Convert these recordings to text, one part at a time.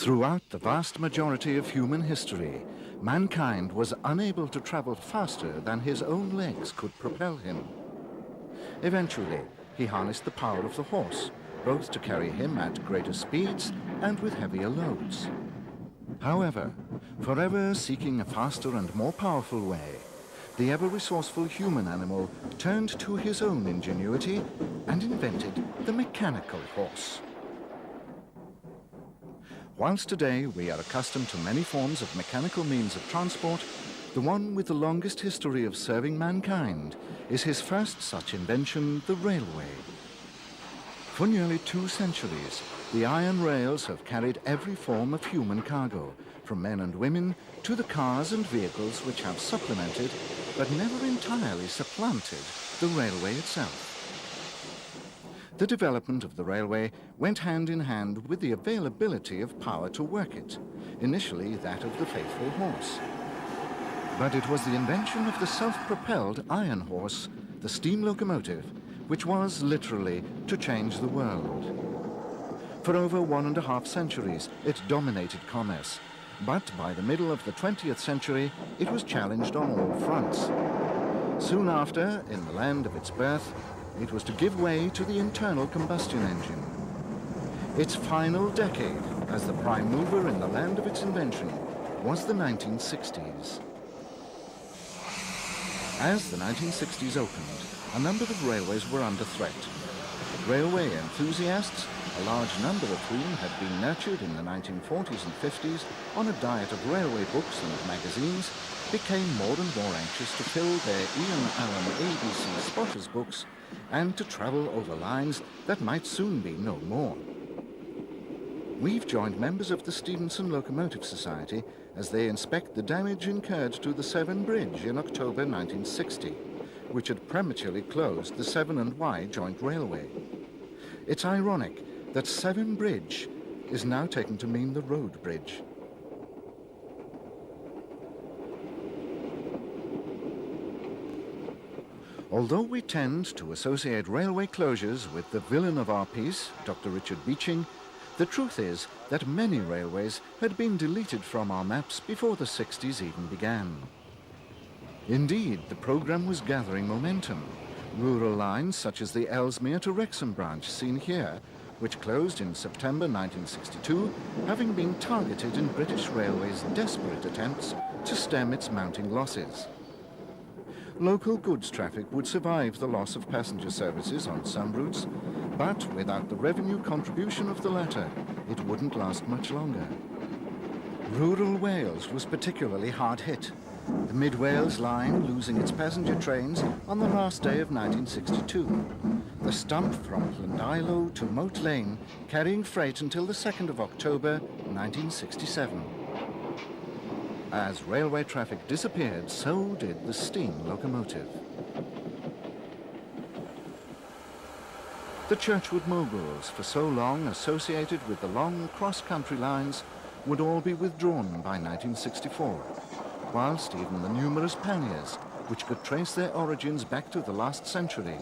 Throughout the vast majority of human history, mankind was unable to travel faster than his own legs could propel him. Eventually, he harnessed the power of the horse, both to carry him at greater speeds and with heavier loads. However, forever seeking a faster and more powerful way, the ever-resourceful human animal turned to his own ingenuity and invented the mechanical horse. Whilst today we are accustomed to many forms of mechanical means of transport, the one with the longest history of serving mankind is his first such invention, the railway. For nearly 2 centuries, the iron rails have carried every form of human cargo, from men and women to the cars and vehicles which have supplemented, but never entirely supplanted, the railway itself. The development of the railway went hand in hand with the availability of power to work it, initially that of the faithful horse. But it was the invention of the self-propelled iron horse, the steam locomotive, which was literally to change the world. For over 1.5 centuries, it dominated commerce, but by the middle of the 20th century, it was challenged on all fronts. Soon after, in the land of its birth, it was to give way to the internal combustion engine. Its final decade as the prime mover in the land of its invention was the 1960s. As the 1960s opened, a number of railways were under threat. Railway enthusiasts, a large number of whom had been nurtured in the 1940s and 50s on a diet of railway books and magazines, became more and more anxious to fill their Ian Allen ABC spotters books and to travel over lines that might soon be no more. We've joined members of the Stevenson Locomotive Society as they inspect the damage incurred to the Severn Bridge in October 1960, which had prematurely closed the Severn and Wye joint railway. It's ironic that Severn Bridge is now taken to mean the road bridge. Although we tend to associate railway closures with the villain of our piece, Dr. Richard Beeching, the truth is that many railways had been deleted from our maps before the 60s even began. Indeed, the programme was gathering momentum. Rural lines such as the Ellesmere to Wrexham branch seen here, which closed in September 1962, having been targeted in British Railways' desperate attempts to stem its mounting losses. Local goods traffic would survive the loss of passenger services on some routes, but without the revenue contribution of the latter, it wouldn't last much longer. Rural Wales was particularly hard hit, the Mid Wales line losing its passenger trains on the last day of 1962, the stump from Llandilo to Moat Lane carrying freight until the 2nd of October 1967. As railway traffic disappeared, so did the steam locomotive. The Churchwood moguls, for so long associated with the long cross-country lines, would all be withdrawn by 1964, whilst even the numerous panniers, which could trace their origins back to the last century,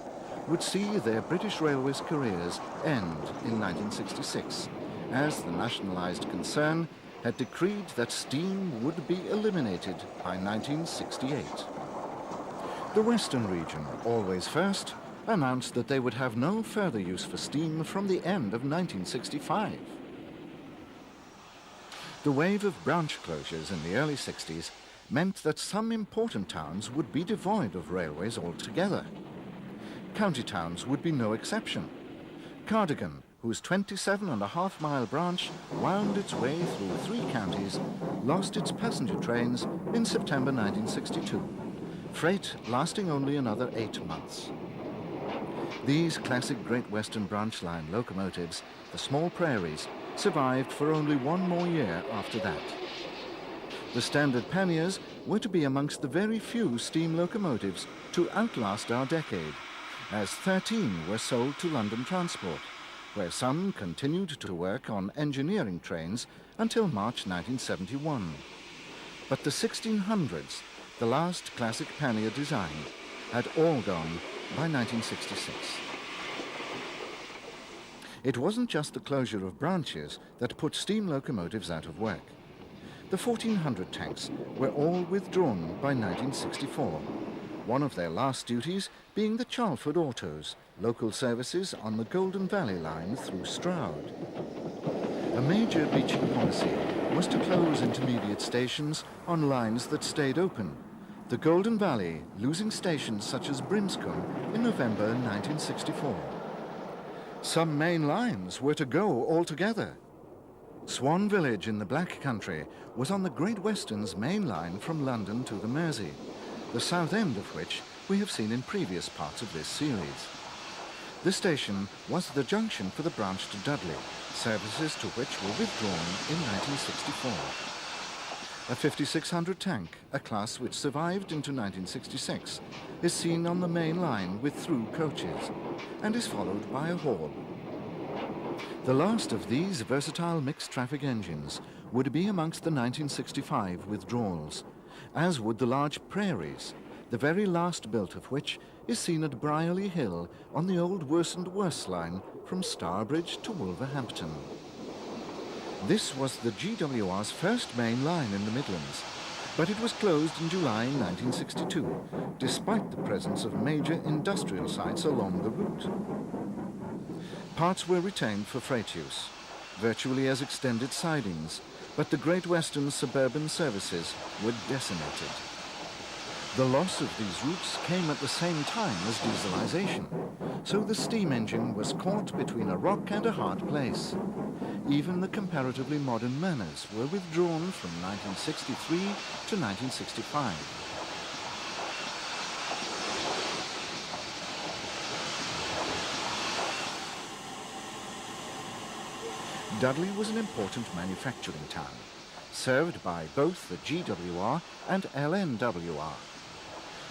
would see their British Railways careers end in 1966, as the nationalised concern had decreed that steam would be eliminated by 1968. The Western region, always first, announced that they would have no further use for steam from the end of 1965. The wave of branch closures in the early 60s meant that some important towns would be devoid of railways altogether. County towns would be no exception. Cardigan, whose 27.5-mile branch wound its way through 3 counties, lost its passenger trains in September 1962, freight lasting only another 8 months. These classic Great Western branch line locomotives, the small prairies, survived for only 1 more year after that. The standard panniers were to be amongst the very few steam locomotives to outlast our decade, as 13 were sold to London Transport, where some continued to work on engineering trains until March 1971. But the 1600s, the last classic pannier design, had all gone by 1966. It wasn't just the closure of branches that put steam locomotives out of work. The 1,400 tanks were all withdrawn by 1964, one of their last duties being the Charlford Autos, local services on the Golden Valley line through Stroud. A major Beeching policy was to close intermediate stations on lines that stayed open, the Golden Valley losing stations such as Brimscombe in November 1964. Some main lines were to go altogether. Swan Village in the Black Country was on the Great Western's main line from London to the Mersey, the south end of which we have seen in previous parts of this series. This station was the junction for the branch to Dudley, services to which were withdrawn in 1964. A 5600 tank, a class which survived into 1966, is seen on the main line with through coaches and is followed by a hall. The last of these versatile mixed traffic engines would be amongst the 1965 withdrawals, as would the large Prairies, the very last built of which is seen at Brierley Hill on the old Worse line from Starbridge to Wolverhampton. This was the GWR's first main line in the Midlands, but it was closed in July 1962, despite the presence of major industrial sites along the route. Parts were retained for freight use, virtually as extended sidings, but the Great Western suburban services were decimated. The loss of these routes came at the same time as dieselisation, so the steam engine was caught between a rock and a hard place. Even the comparatively modern Manners were withdrawn from 1963 to 1965. Dudley was an important manufacturing town, served by both the GWR and LNWR.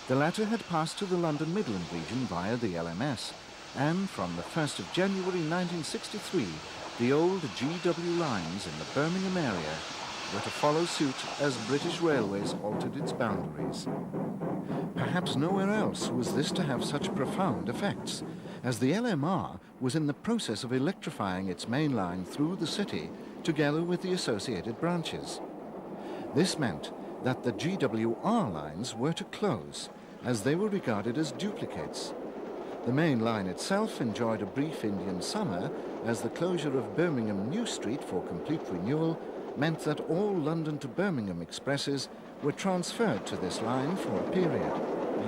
The latter had passed to the London Midland region via the LMS, and from the 1st of January 1963, the old GW lines in the Birmingham area were to follow suit as British Railways altered its boundaries. Perhaps nowhere else was this to have such profound effects, as the LMR was in the process of electrifying its main line through the city together with the associated branches. This meant that the GWR lines were to close, as they were regarded as duplicates. The main line itself enjoyed a brief Indian summer, as the closure of Birmingham New Street for complete renewal meant that all London to Birmingham expresses were transferred to this line for a period,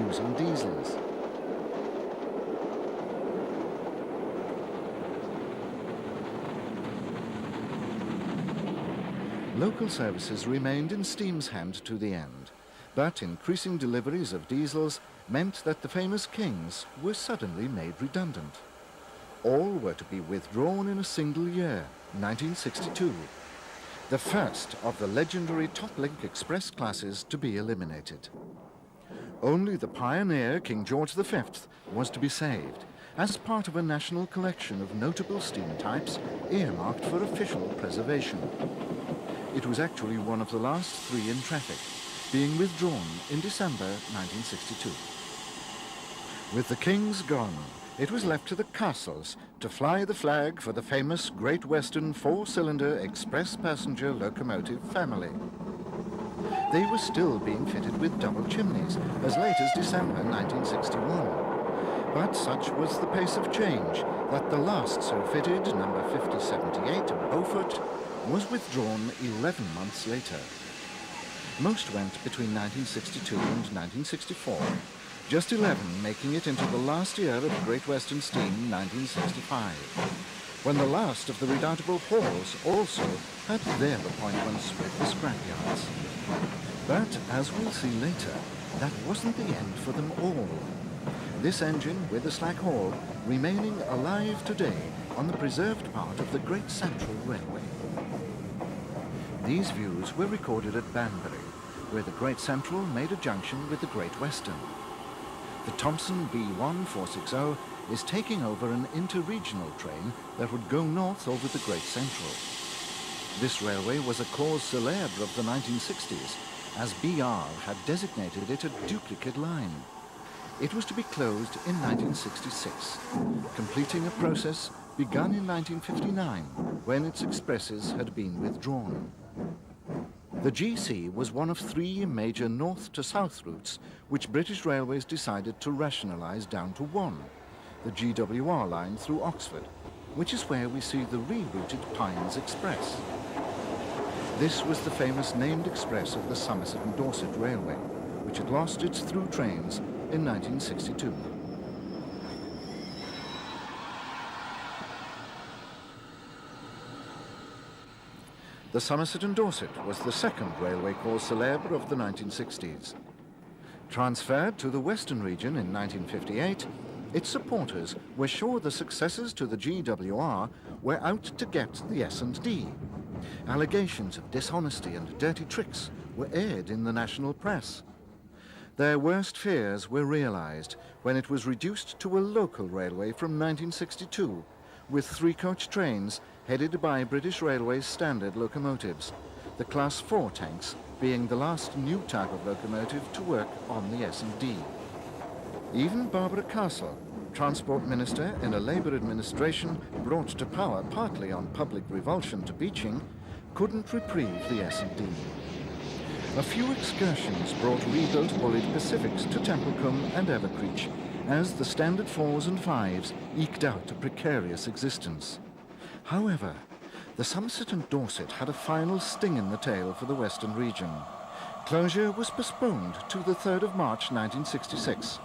using diesels. Local services remained in steam's hand to the end, but increasing deliveries of diesels meant that the famous Kings were suddenly made redundant. All were to be withdrawn in a single year, 1962, the first of the legendary Top-Link Express classes to be eliminated. Only the pioneer King George V was to be saved, as part of a national collection of notable steam types earmarked for official preservation. It was actually one of the last three in traffic, being withdrawn in December 1962. With the Kings gone, it was left to the Castles to fly the flag for the famous Great Western four-cylinder express passenger locomotive family. They were still being fitted with double chimneys as late as December 1961. But such was the pace of change that the last so fitted, number 5078 Beaufort, was withdrawn 11 months later. Most went between 1962 and 1964, just 11 making it into the last year of Great Western Steam, 1965, when the last of the redoubtable Halls also had their appointments with the scrapyards. But, as we'll see later, that wasn't the end for them all. This engine, with the Slack Hall, remaining alive today on the preserved part of the Great Central Railway. These views were recorded at Banbury, where the Great Central made a junction with the Great Western. The Thomson B1460 is taking over an inter-regional train that would go north over the Great Central. This railway was a cause célèbre of the 1960s, as BR had designated it a duplicate line. It was to be closed in 1966, completing a process begun in 1959, when its expresses had been withdrawn. The GC was one of 3 major north to south routes which British Railways decided to rationalise down to one, the GWR line through Oxford, which is where we see the rerouted Pines Express. This was the famous named express of the Somerset and Dorset Railway, which had lost its through trains in 1962. The Somerset and Dorset was the second railway corps célèbre of the 1960s. Transferred to the Western region in 1958, its supporters were sure the successors to the GWR were out to get the S&D. Allegations of dishonesty and dirty tricks were aired in the national press. Their worst fears were realised when it was reduced to a local railway from 1962, with 3-coach trains headed by British Railways standard locomotives, the Class 4 tanks being the last new type of locomotive to work on the S&D. Even Barbara Castle, Transport Minister in a Labour administration brought to power partly on public revulsion to Beeching, couldn't reprieve the S&D. A few excursions brought rebuilt Bulleid Pacifics to Templecombe and Evercreech, as the standard 4s and 5s eked out a precarious existence. However, the Somerset and Dorset had a final sting in the tail for the Western region. Closure was postponed to the 3rd of March 1966,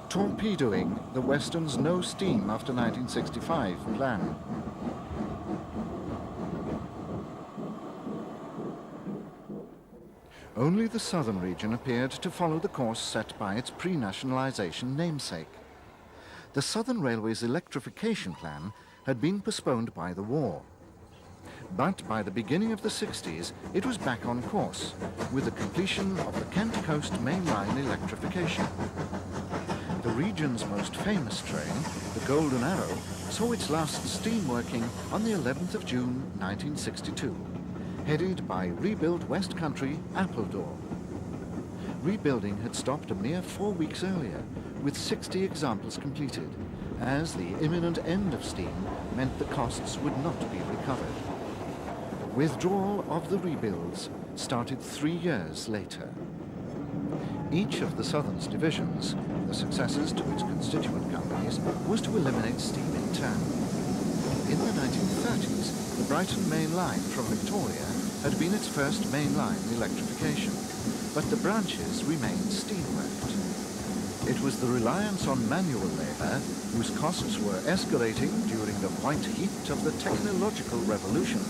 torpedoing the Western's no steam after 1965 plan. Only the southern region appeared to follow the course set by its pre-nationalisation namesake. The Southern Railway's electrification plan had been postponed by the war. But by the beginning of the 60s, it was back on course, with the completion of the Kent Coast Main Line electrification. The region's most famous train, the Golden Arrow, saw its last steam working on the 11th of June 1962, headed by rebuilt West Country Appledore. Rebuilding had stopped a mere 4 weeks earlier, with 60 examples completed, as the imminent end of steam meant the costs would not be recovered. Withdrawal of the rebuilds started 3 years later. Each of the Southern's divisions, the successors to its constituent companies, was to eliminate steam in turn. In the 1930s, the Brighton Main Line from Victoria had been its first main line electrification, but the branches remained steam-worked. It was the reliance on manual labour, whose costs were escalating during the white heat of the technological revolution,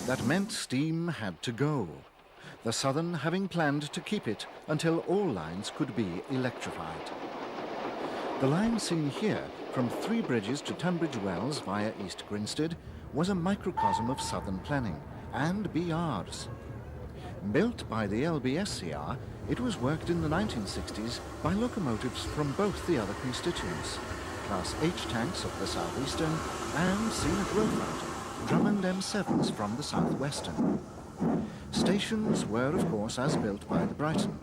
that meant steam had to go, the Southern having planned to keep it until all lines could be electrified. The line seen here, from Three Bridges to Tunbridge Wells via East Grinstead, was a microcosm of Southern planning and BRs. Built by the LBSCR, it was worked in the 1960s by locomotives from both the other constituents, Class H tanks of the southeastern and, seen at Rowfront, Drummond M7s from the southwestern. Stations were, of course, as built by the Brighton,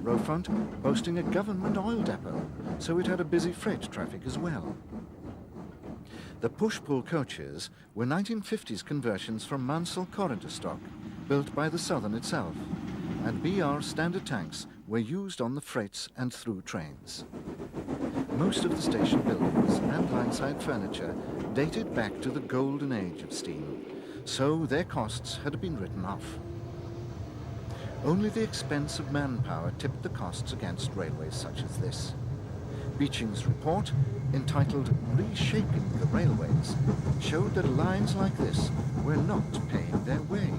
Rowfront boasting a government oil depot, so it had a busy freight traffic as well. The push-pull coaches were 1950s conversions from Mansell corridor stock, built by the Southern itself, and BR standard tanks were used on the freights and through trains. Most of the station buildings and lineside furniture dated back to the golden age of steam, so their costs had been written off. Only the expense of manpower tipped the costs against railways such as this. Beeching's report, entitled Reshaping the Railways, showed that lines like this were not paying their way.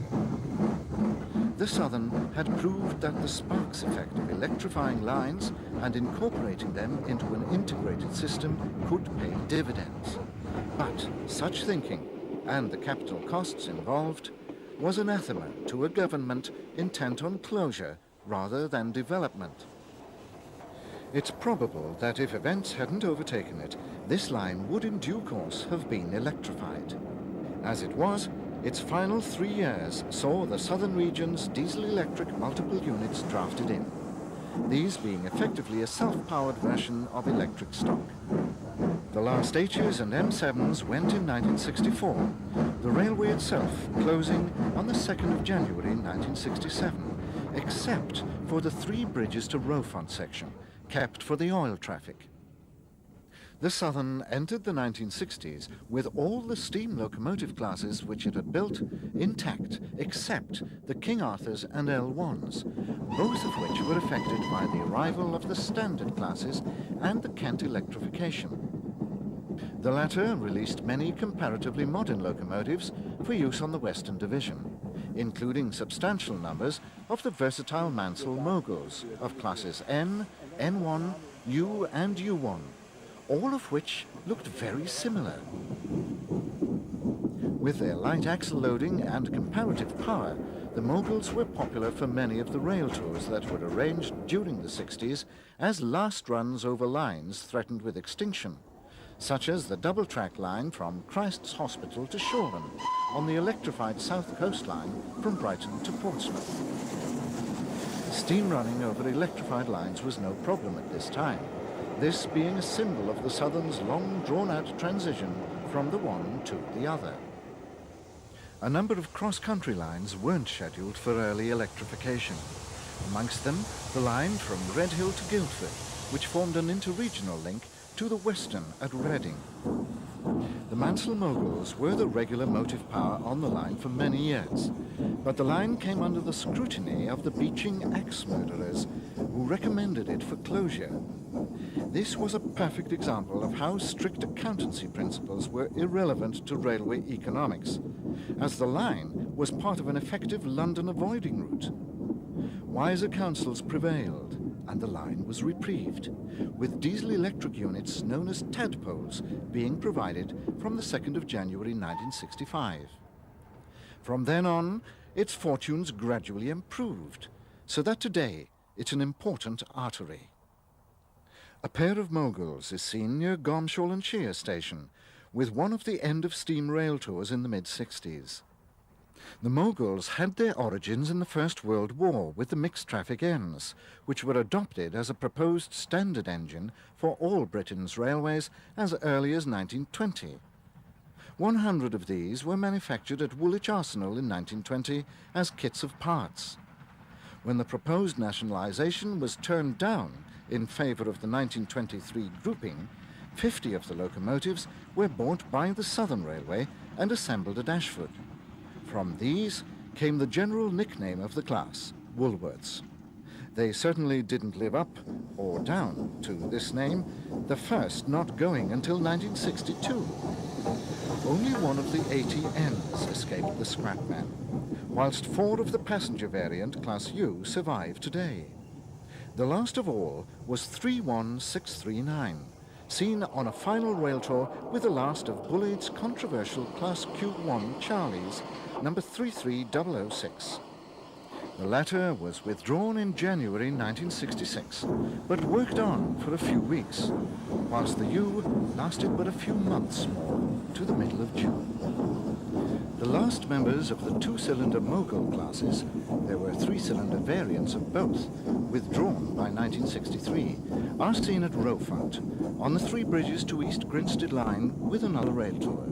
The Southern had proved that the sparks effect of electrifying lines and incorporating them into an integrated system could pay dividends. But such thinking, and the capital costs involved, was anathema to a government intent on closure rather than development. It's probable that if events hadn't overtaken it, this line would in due course have been electrified. As it was, its final 3 years saw the Southern region's diesel-electric multiple units drafted in, these being effectively a self-powered version of electric stock. The last H's and M7s went in 1964, the railway itself closing on the 2nd of January 1967, except for the 3 bridges to Rowfont section, kept for the oil traffic. The Southern entered the 1960s with all the steam locomotive classes which it had built intact, except the King Arthurs and L1s, both of which were affected by the arrival of the standard classes and the Kent electrification. The latter released many comparatively modern locomotives for use on the Western Division, including substantial numbers of the versatile Mansell moguls of classes N, N1, U and U1, all of which looked very similar. With their light axle loading and comparative power, the moguls were popular for many of the rail tours that were arranged during the 60s as last runs over lines threatened with extinction, such as the double-track line from Christ's Hospital to Shoreham on the electrified South Coast line from Brighton to Portsmouth. Steam running over electrified lines was no problem at this time, this being a symbol of the Southern's long drawn-out transition from the one to the other. A number of cross-country lines weren't scheduled for early electrification. Amongst them, the line from Redhill to Guildford, which formed an interregional link to the Western at Reading. The Mansell moguls were the regular motive power on the line for many years, but the line came under the scrutiny of the Beeching axe murderers, who recommended it for closure. This was a perfect example of how strict accountancy principles were irrelevant to railway economics, as the line was part of an effective London avoiding route. Wiser counsels prevailed, and the line was reprieved, with diesel-electric units known as tadpoles being provided from the 2nd of January 1965. From then on, its fortunes gradually improved, so that today it's an important artery. A pair of moguls is seen near Gomshall and Shear Station, with one of the end-of-steam rail tours in the mid-60s. The moguls had their origins in the First World War with the mixed traffic Ns, which were adopted as a proposed standard engine for all Britain's railways as early as 1920. 100 of these were manufactured at Woolwich Arsenal in 1920 as kits of parts. When the proposed nationalisation was turned down in favour of the 1923 grouping, 50 of the locomotives were bought by the Southern Railway and assembled at Ashford. From these came the general nickname of the class, Woolworths. They certainly didn't live up or down to this name, the first not going until 1962. Only one of the 80 Ns escaped the scrapman, whilst 4 of the passenger variant Class U survive today. The last of all was 31639, seen on a final rail tour with the last of Bulleid's controversial Class Q1 Charlies, number 33006. The latter was withdrawn in January 1966, but worked on for a few weeks, whilst the U lasted but a few months more, to the middle of June. The last members of the 2-cylinder mogul classes, there were 3-cylinder variants of both, withdrawn by 1963, are seen at Rowfont, on the 3 bridges to East Grinstead line with another rail tour.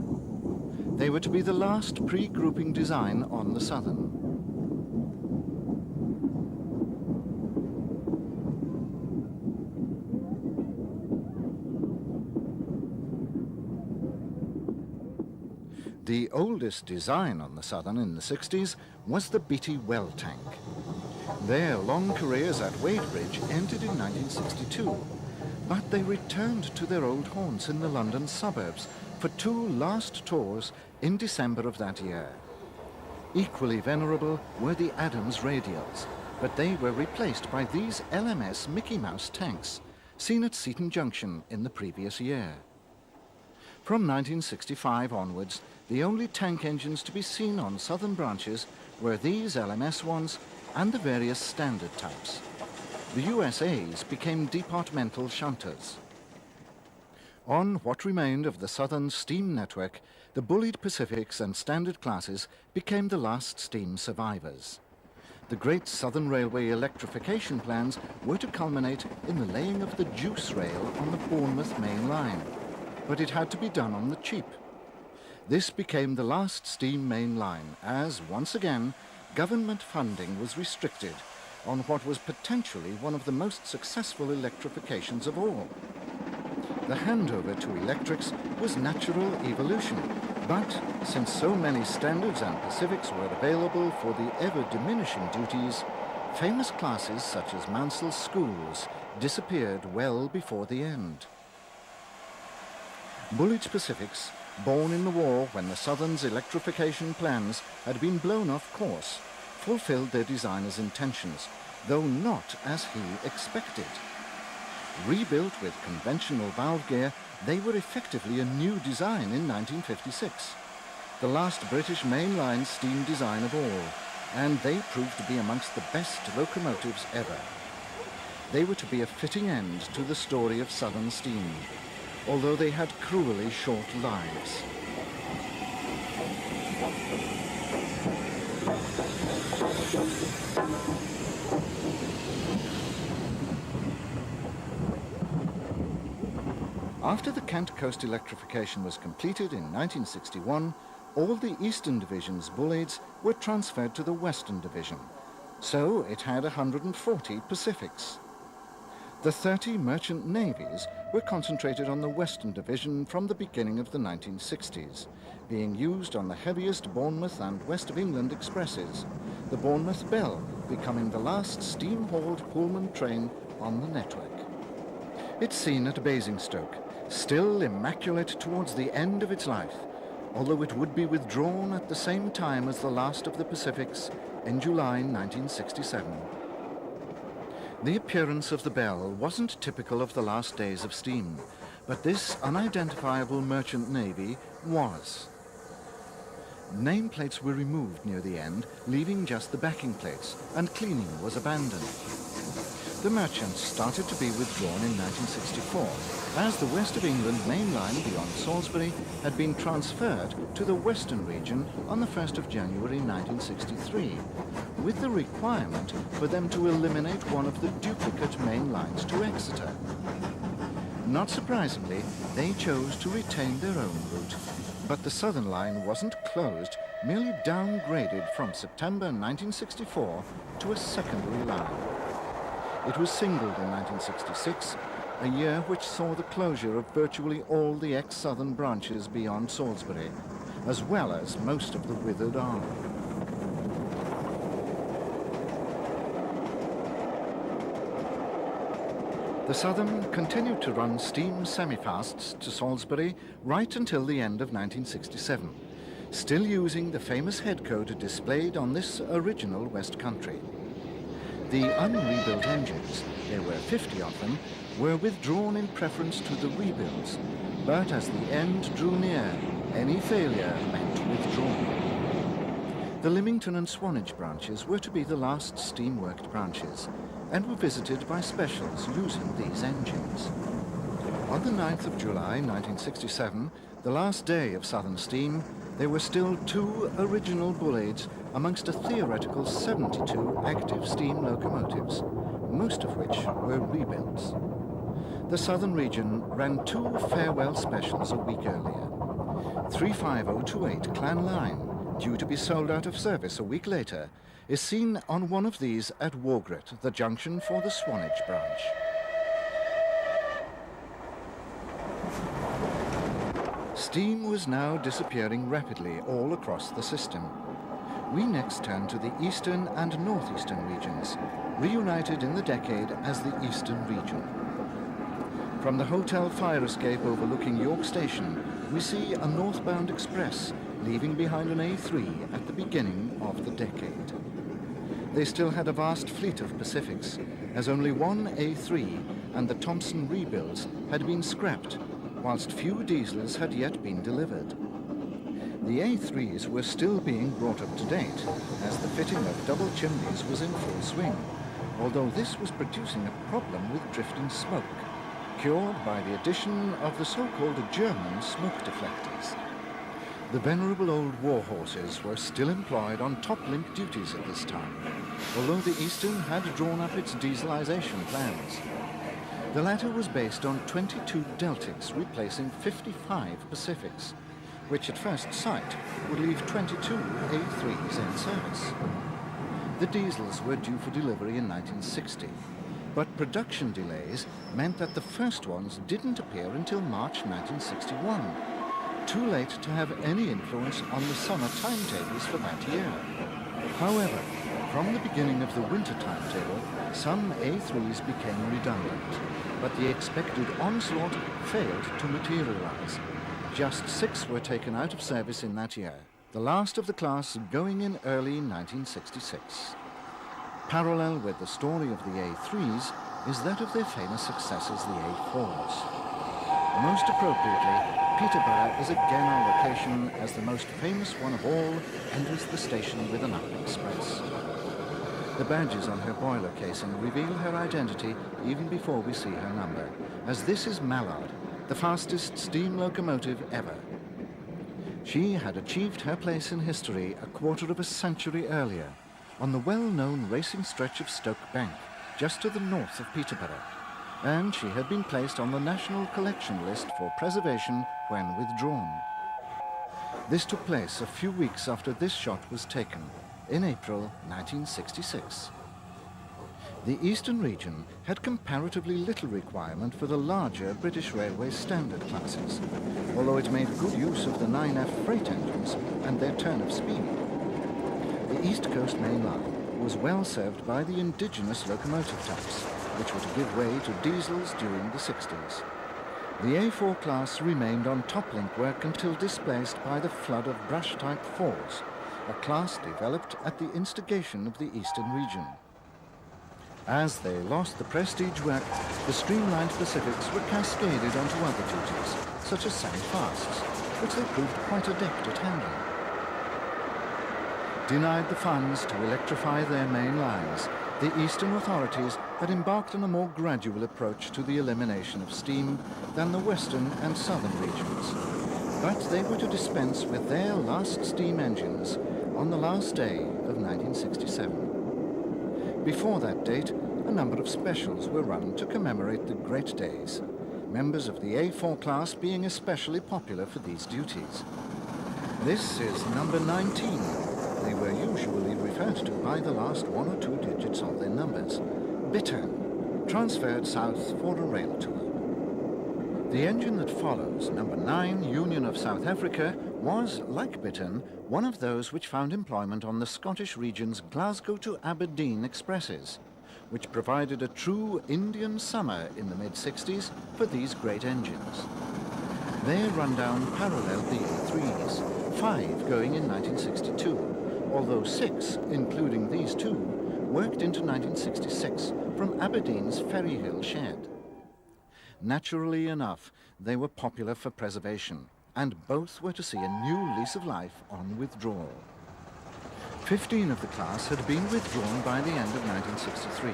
They were to be the last pre-grouping design on the Southern. The oldest design on the Southern in the 60s was the Beatty well tank. Their long careers at Wadebridge ended in 1962, but they returned to their old haunts in the London suburbs for 2 last tours in December of that year. Equally venerable were the Adams radials, but they were replaced by these LMS Mickey Mouse tanks, seen at Seaton Junction in the previous year. From 1965 onwards, the only tank engines to be seen on Southern branches were these LMS ones and the various standard types. The USAs became departmental shunters. On what remained of the Southern steam network, the Bulleid Pacifics and standard classes became the last steam survivors. The great Southern Railway electrification plans were to culminate in the laying of the juice rail on the Bournemouth main line, but it had to be done on the cheap. This became the last steam main line as, once again, government funding was restricted on what was potentially one of the most successful electrifications of all. The handover to electrics was natural evolution, but since so many standards and Pacifics were available for the ever-diminishing duties, famous classes such as Mansell's schools disappeared well before the end. Bulleid Pacifics, born in the war when the Southern's electrification plans had been blown off course, fulfilled their designer's intentions, though not as he expected. Rebuilt with conventional valve gear, they were effectively a new design in 1956, the last British mainline steam design of all, and they proved to be amongst the best locomotives ever. They were to be a fitting end to the story of Southern steam, although they had cruelly short lives. After the Kent Coast electrification was completed in 1961, all the Eastern Division's Bulleids were transferred to the Western Division, so it had 140 Pacifics. The 30 merchant navies were concentrated on the Western Division from the beginning of the 1960s, being used on the heaviest Bournemouth and West of England expresses, the Bournemouth Belle becoming the last steam-hauled Pullman train on the network. It's seen at Basingstoke, still immaculate towards the end of its life, although it would be withdrawn at the same time as the last of the Pacifics in July 1967. The appearance of the Belle wasn't typical of the last days of steam, but this unidentifiable merchant navy was. Nameplates were removed near the end, leaving just the backing plates, and cleaning was abandoned. The merchants started to be withdrawn in 1964, as the West of England main line beyond Salisbury had been transferred to the Western region on the 1st of January 1963, with the requirement for them to eliminate one of the duplicate main lines to Exeter. Not surprisingly, they chose to retain their own route, but the Southern line wasn't closed, merely downgraded from September 1964 to a secondary line. It was singled in 1966, a year which saw the closure of virtually all the ex-Southern branches beyond Salisbury, as well as most of the withered arm. The Southern continued to run steam semi-fasts to Salisbury right until the end of 1967, still using the famous head code displayed on this original West Country. The unrebuilt engines, there were 50 of them, were withdrawn in preference to the rebuilds, but as the end drew near, any failure meant withdrawal. The Lymington and Swanage branches were to be the last steam-worked branches, and were visited by specials using these engines. On the 9th of July 1967, the last day of Southern steam, there were still 2 original Bulleids amongst a theoretical 72 active steam locomotives, most of which were rebuilds. The Southern region ran 2 farewell specials a week earlier. 35028 Clan Line, due to be sold out of service a week later, is seen on one of these at Wargret, the junction for the Swanage branch. Steam was now disappearing rapidly all across the system. We next turn to the eastern and northeastern regions, reunited in the decade as the Eastern region. From the hotel fire escape overlooking York Station, we see a northbound express leaving behind an A3 at the beginning of the decade. They still had a vast fleet of Pacifics, as only one A3 and the Thompson rebuilds had been scrapped, whilst few diesels had yet been delivered. The A3s were still being brought up to date, as the fitting of double chimneys was in full swing, although this was producing a problem with drifting smoke, cured by the addition of the so-called German smoke deflectors. The venerable old war horses were still employed on top-link duties at this time, although the Eastern had drawn up its dieselisation plans. The latter was based on 22 Deltics replacing 55 Pacifics, which at first sight would leave 22 A3s in service. The diesels were due for delivery in 1960, but production delays meant that the first ones didn't appear until March 1961, too late to have any influence on the summer timetables for that year. However, from the beginning of the winter timetable, some A3s became redundant, but the expected onslaught failed to materialize. Just 6 were taken out of service in that year, the last of the class going in early 1966. Parallel with the story of the A3s is that of their famous successors, the A4s. Most appropriately, Peterborough is again our location as the most famous one of all enters the station with an up express. The badges on her boiler casing reveal her identity even before we see her number, as this is Mallard, the fastest steam locomotive ever. She had achieved her place in history a quarter of a century earlier on the well-known racing stretch of Stoke Bank, just to the north of Peterborough, and she had been placed on the National Collection List for preservation when withdrawn. This took place a few weeks after this shot was taken, in April 1966. The Eastern region had comparatively little requirement for the larger British Railway standard classes, although it made good use of the 9F freight engines and their turn of speed. The East Coast Main Line was well served by the indigenous locomotive types, which were to give way to diesels during the 60s. The A4 class remained on top-link work until displaced by the flood of brush-type 4s, a class developed at the instigation of the Eastern region. As they lost the prestige work, the streamlined Pacifics were cascaded onto other duties, such as sand-fasts, which they proved quite adept at handling. Denied the funds to electrify their main lines, the Eastern authorities had embarked on a more gradual approach to the elimination of steam than the Western and Southern regions. But they were to dispense with their last steam engines on the last day of 1967. Before that date, a number of specials were run to commemorate the great days, members of the A4 class being especially popular for these duties. This is number 19. They were usually referred to by the last 1 or 2 digits of their numbers. Bittern, transferred south for a rail tour. The engine that follows, number 9, Union of South Africa, was, like Bittern, one of those which found employment on the Scottish region's Glasgow to Aberdeen expresses, which provided a true Indian summer in the mid-60s for these great engines. Their rundown paralleled the A3s, 5 going in 1962, although 6, including these 2, worked into 1966 from Aberdeen's Ferryhill shed. Naturally enough, they were popular for preservation, and both were to see a new lease of life on withdrawal. 15 of the class had been withdrawn by the end of 1963,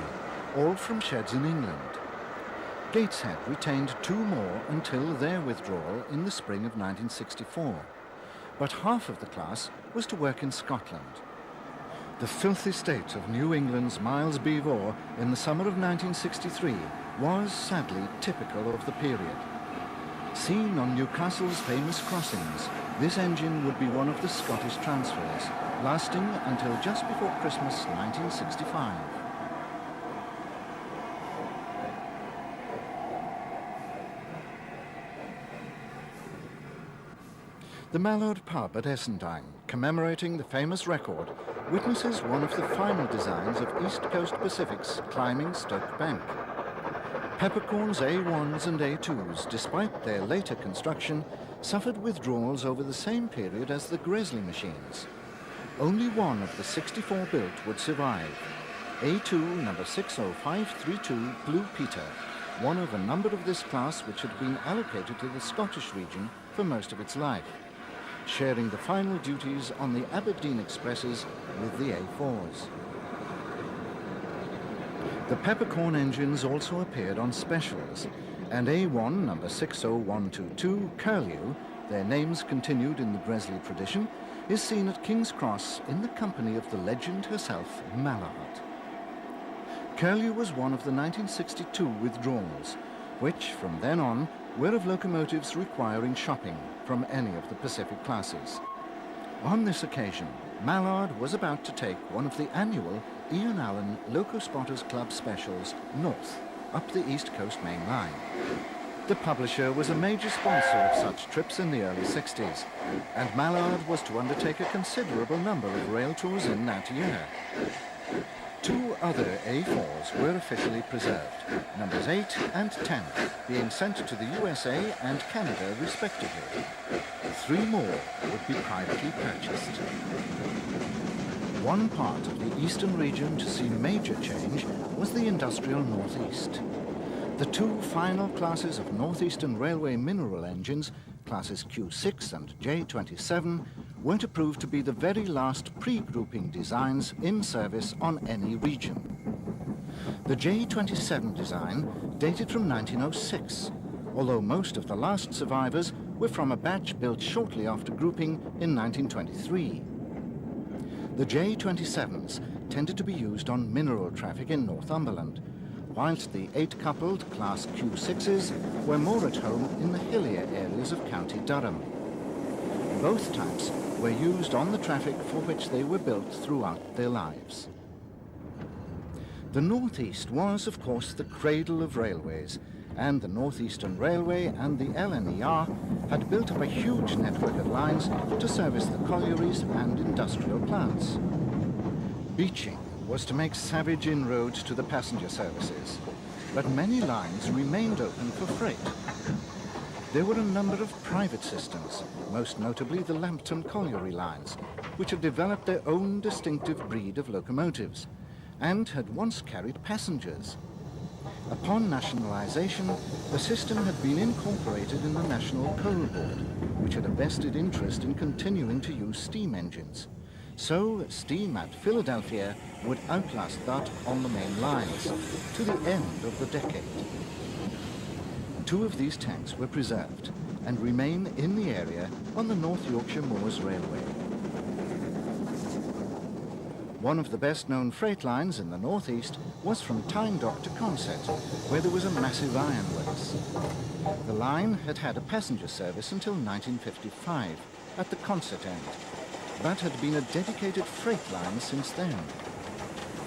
all from sheds in England. Gateshead retained 2 more until their withdrawal in the spring of 1964, but half of the class was to work in Scotland. The filthy state of New England's Miles Beevor in the summer of 1963 was sadly typical of the period. Seen on Newcastle's famous crossings, this engine would be one of the Scottish transfers, lasting until just before Christmas 1965. The Mallard pub at Essendine, commemorating the famous record, witnesses one of the final designs of East Coast Pacifics climbing Stoke Bank. Peppercorn's A1s and A2s, despite their later construction, suffered withdrawals over the same period as the Gresley machines. Only one of the 64 built would survive. A2 number 60532 Blue Peter, one of a number of this class which had been allocated to the Scottish region for most of its life, sharing the final duties on the Aberdeen expresses with the A4s. The Peppercorn engines also appeared on specials, and A1 number 60122 Curlew, their names continued in the Gresley tradition, is seen at King's Cross in the company of the legend herself, Mallard. Curlew was one of the 1962 withdrawals, which from then on were of locomotives requiring shopping from any of the Pacific classes. On this occasion, Mallard was about to take one of the annual Ian Allen Loco Spotters Club specials north, up the East Coast Main Line. The publisher was a major sponsor of such trips in the early 60s, and Mallard was to undertake a considerable number of rail tours in that year. Two other A4s were officially preserved, numbers 8 and 10, being sent to the USA and Canada respectively. 3 more would be privately purchased. One part of the eastern region to see major change was the industrial northeast. The 2 final classes of Northeastern Railway mineral engines, classes Q6 and J27, were to prove to be the very last pre-grouping designs in service on any region. The J27 design dated from 1906, although most of the last survivors were from a batch built shortly after grouping in 1923. The J27s tended to be used on mineral traffic in Northumberland, whilst the 8-coupled Class Q6s were more at home in the hillier areas of County Durham. Both types were used on the traffic for which they were built throughout their lives. The Northeast was, of course, the cradle of railways, and the Northeastern Railway and the LNER had built up a huge network of lines to service the collieries and industrial plants. Beeching was to make savage inroads to the passenger services, but many lines remained open for freight. There were a number of private systems, most notably the Lambton Colliery lines, which had developed their own distinctive breed of locomotives, and had once carried passengers. Upon nationalization, the system had been incorporated in the National Coal Board, which had a vested interest in continuing to use steam engines. So steam at Philadelphia would outlast that on the main lines to the end of the decade. 2 of these tanks were preserved and remain in the area on the North Yorkshire Moors Railway. One of the best-known freight lines in the northeast was from Tyne Dock to Consett, where there was a massive ironworks. The line had had a passenger service until 1955 at the Consett end, but had been a dedicated freight line since then.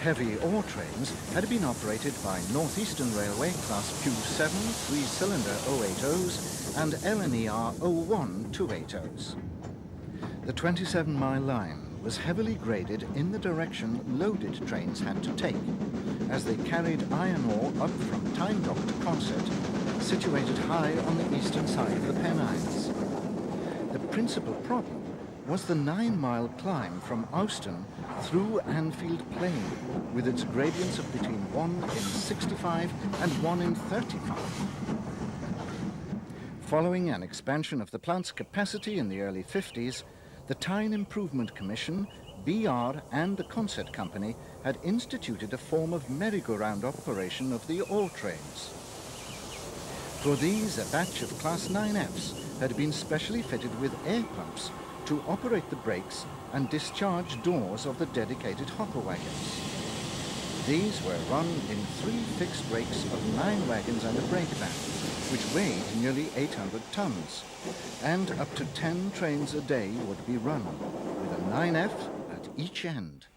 Heavy ore trains had been operated by Northeastern Railway Class Q7 3-cylinder 080s and LNER 01 280s. The 27-mile line was heavily graded in the direction loaded trains had to take, as they carried iron ore up from Tyne Dock to Consett, situated high on the eastern side of the Pennines. The principal problem was the 9-mile climb from Euston through Anfield Plain, with its gradients of between 1 in 65 and 1 in 35. Following an expansion of the plant's capacity in the early 50s, the Tyne Improvement Commission, BR and the Consett Company had instituted a form of merry-go-round operation of the ore trains. For these, a batch of Class 9Fs had been specially fitted with air pumps to operate the brakes and discharge doors of the dedicated hopper wagons. These were run in 3 fixed rakes of 9 wagons and a brake van, which weighed nearly 800 tons, and up to 10 trains a day would be run, with a 9F at each end.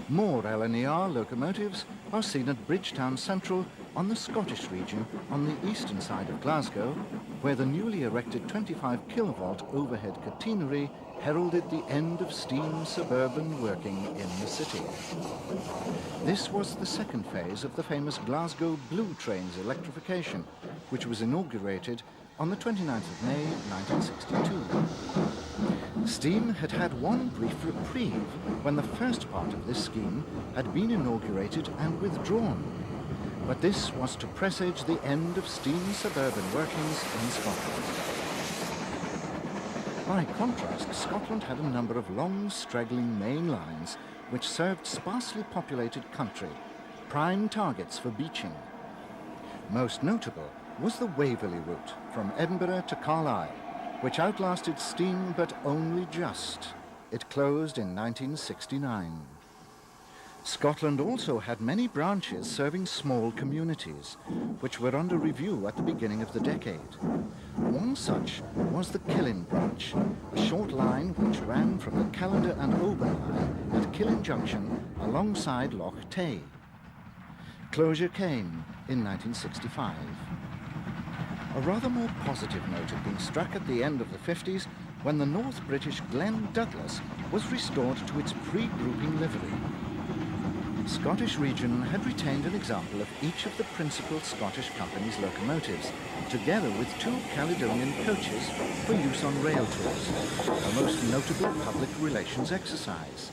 More LNER locomotives are seen at Bridgetown Central on the Scottish region on the eastern side of Glasgow, where the newly erected 25 kilovolt overhead catenary heralded the end of steam suburban working in the city. This was the second phase of the famous Glasgow Blue Trains electrification, which was inaugurated on the 29th of May 1962. Steam had had one brief reprieve when the first part of this scheme had been inaugurated and withdrawn, but this was to presage the end of steam suburban workings in Scotland. By contrast, Scotland had a number of long, straggling main lines which served sparsely populated country, prime targets for beaching. Most notable was the Waverley route from Edinburgh to Carlisle, which outlasted steam but only just. It closed in 1969. Scotland also had many branches serving small communities, which were under review at the beginning of the decade. One such was the Killin branch, a short line which ran from the Callander and Oban line at Killin Junction alongside Loch Tay. Closure came in 1965. A rather more positive note had been struck at the end of the 50s when the North British Glen Douglas was restored to its pre-grouping livery. Scottish Region had retained an example of each of the principal Scottish companies' locomotives, together with 2 Caledonian coaches for use on rail tours, a most notable public relations exercise.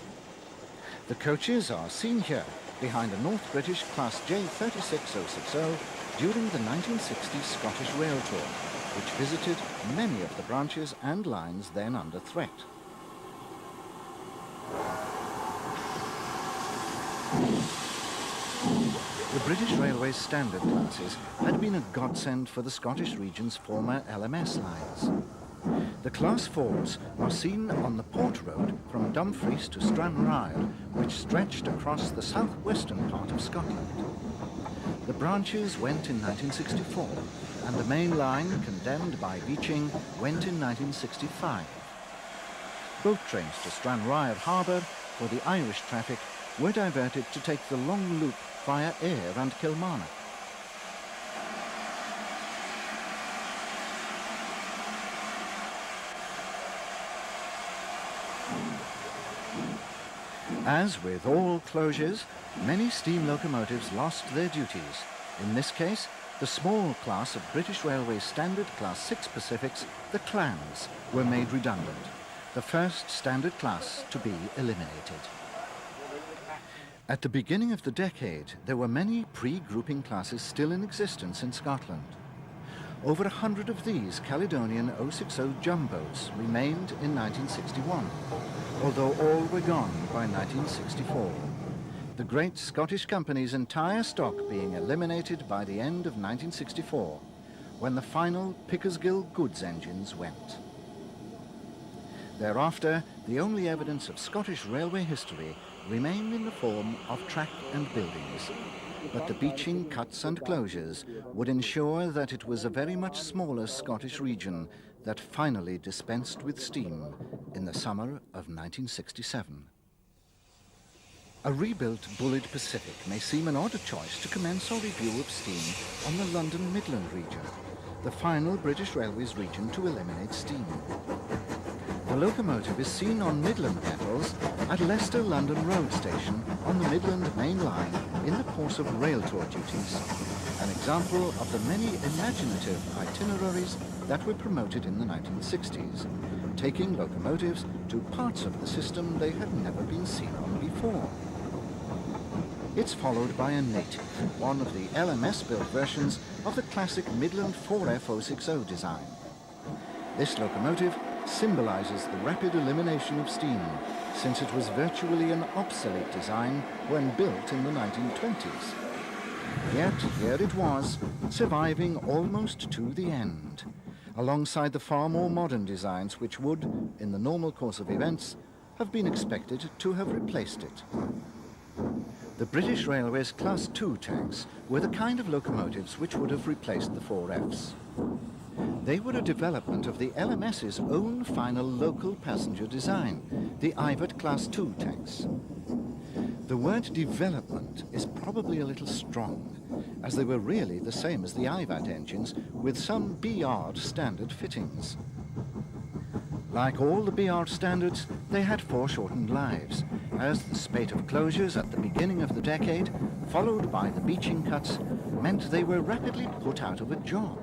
The coaches are seen here, behind a North British Class J 36060 during the 1960 Scottish Rail Tour, which visited many of the branches and lines then under threat. The British Railway's standard classes had been a godsend for the Scottish region's former LMS lines. The Class 4s are seen on the Port Road from Dumfries to Stranraer, which stretched across the southwestern part of Scotland. The branches went in 1964, and the main line, condemned by Beeching, went in 1965. Boat trains to Stranraer Harbour for the Irish traffic were diverted to take the long loop via Ayr and Kilmarnock. As with all closures, many steam locomotives lost their duties. In this case, the small class of British Railway's standard Class 6 Pacifics, the Clans, were made redundant, the first standard class to be eliminated. At the beginning of the decade, there were many pre-grouping classes still in existence in Scotland. Over 100 of these Caledonian 060 jumbos remained in 1961, although all were gone by 1964. The great Scottish company's entire stock being eliminated by the end of 1964, when the final Pickersgill goods engines went. Thereafter, the only evidence of Scottish railway history remained in the form of track and buildings, but the Beeching cuts and closures would ensure that it was a very much smaller Scottish region that finally dispensed with steam in the summer of 1967. A rebuilt Bulleid Pacific may seem an odd choice to commence our review of steam on the London Midland region, the final British Railways region to eliminate steam. The locomotive is seen on Midland metals at Leicester London Road Station on the Midland Main Line in the course of rail tour duties, an example of the many imaginative itineraries that were promoted in the 1960s, taking locomotives to parts of the system they had never been seen on before. It's followed by a native, one of the LMS-built versions of the classic Midland 4F060 design. This locomotive symbolizes the rapid elimination of steam, since it was virtually an obsolete design when built in the 1920s. Yet here it was, surviving almost to the end, alongside the far more modern designs which would, in the normal course of events, have been expected to have replaced it. The British Railways Class 2 tanks were the kind of locomotives which would have replaced the 4Fs. They were a development of the LMS's own final local passenger design, the Ivat Class 2 tanks. The word development is probably a little strong, as they were really the same as the Ivat engines with some BR standard fittings. Like all the BR standards, they had foreshortened lives, as the spate of closures at the beginning of the decade, followed by the Beeching cuts, meant they were rapidly put out of a job.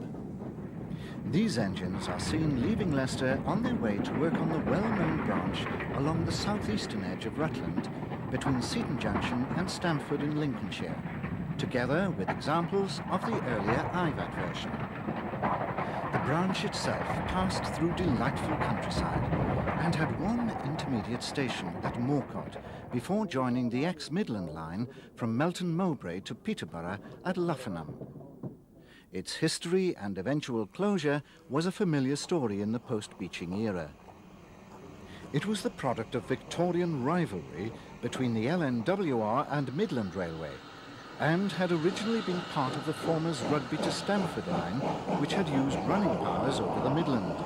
These engines are seen leaving Leicester on their way to work on the well-known branch along the southeastern edge of Rutland, between Seaton Junction and Stamford in Lincolnshire, together with examples of the earlier Ivat version. The branch itself passed through delightful countryside and had one intermediate station at Morcott before joining the ex-Midland line from Melton Mowbray to Peterborough at Luffenham. Its history and eventual closure was a familiar story in the post-Beeching era. It was the product of Victorian rivalry between the LNWR and Midland Railway, and had originally been part of the former's Rugby to Stamford line, which had used running powers over the Midland.